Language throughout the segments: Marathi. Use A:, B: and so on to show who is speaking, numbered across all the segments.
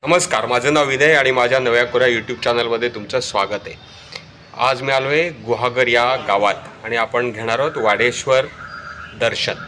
A: नमस्कार, माझं नाव विनय आणि माझ्या नव्या कोऱ्या यूट्यूब चॅनलमध्ये तुमचं स्वागत आहे। आज मी आलो आहे गुहागर या गावात आणि आपण घेणार आहोत वाडेश्वर दर्शन।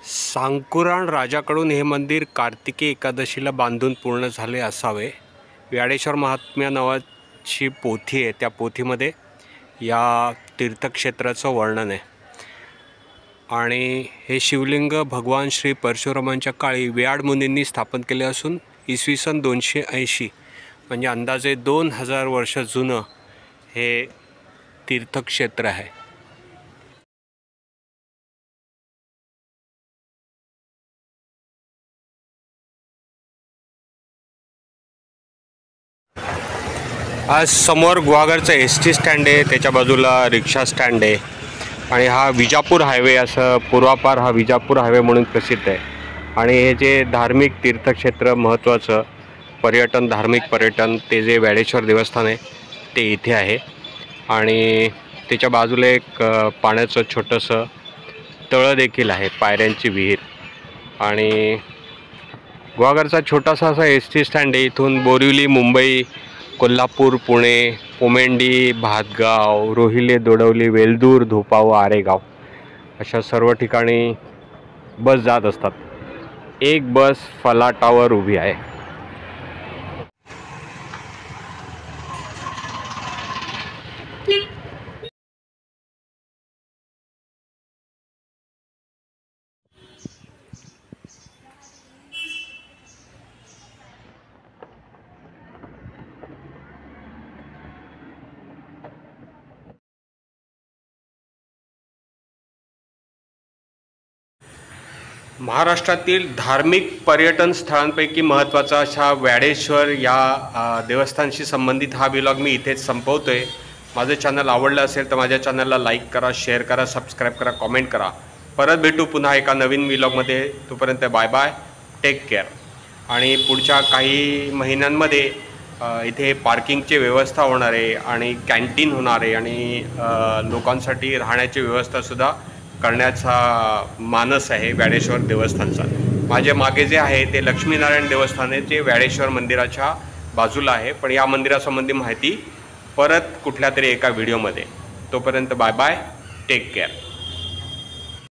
A: सांकुराण राजाकडून हे मंदिर कार्तिकी एकादशीला बांधून पूर्ण झाले असावे। व्याडेश्वर महात्म्य नावाची पोथी आहे, त्या पोथीमध्ये या तीर्थक्षेत्राचं वर्णन आहे आणि हे शिवलिंग भगवान श्री परशुरामांच्या काळी व्याड मुनींनी स्थापन केले असून इसवी सन 280 म्हणजे अंदाजे 2000 वर्ष जुनं हे तीर्थक्षेत्र आहे। आज समोर गुहागरचं एसटी स्टँड आहे, त्याच्या बाजूला रिक्षा स्टँड आहे आणि हा विजापूर हायवे, असं पूर्वापार हा विजापूर हायवे म्हणून प्रसिद्ध आहे। आणि हे जे धार्मिक तीर्थक्षेत्र महत्त्वाचं पर्यटन, धार्मिक पर्यटन, ते जे व्याडेश्वर देवस्थान आहे ते इथे आहे आणि त्याच्या बाजूला एक पाण्याचं छोटंसं तळं देखील आहे, पायऱ्यांची विहीर। आणि गुहागरचा छोटासा असा एसटी स्टँड आहे। इथून बोरिवली, मुंबई, कोल्हापूर, पुणे, पोमेंडी, भातगाव, रोहिले, दोडवली, वेलदूर, धोपाव, आरेगाव अशा सर्व ठिकाणी बस जात असतात। एक बस फलाटावर उभी आहे। महाराष्ट्रातील धार्मिक पर्यटन स्थळांपैकी महत्त्वाचा अशा व्याडेश्वर या देवस्थानशी संबंधित हा व्लॉग मी इथेच संपवतोय। माझं चॅनल आवडलं असेल तर माझ्या चॅनलला लाईक करा, शेअर करा, सबस्क्राईब करा, कमेंट करा। परत भेटू पुन्हा एका नवीन व्लॉगमध्ये। तोपर्यंत बाय बाय, टेक केअर। आणि पुढच्या काही महिन्यांमध्ये इथे पार्किंगची व्यवस्था होणार आहे आणि कॅन्टीन होणार आहे आणि लोकांसाठी राहण्याची व्यवस्थासुद्धा करण्याचा मानस आहे व्याडेश्वर देवस्थानचा। माझ्या मागे जे आहे ते लक्ष्मीनारायण देवस्थान आहे, जे व्याडेश्वर मंदिराच्या बाजूला आहे। पण या मंदिरासंबंधी माहिती परत कुठल्या तरी एका व्हिडिओमध्ये। तोपर्यंत बाय बाय, टेक केअर।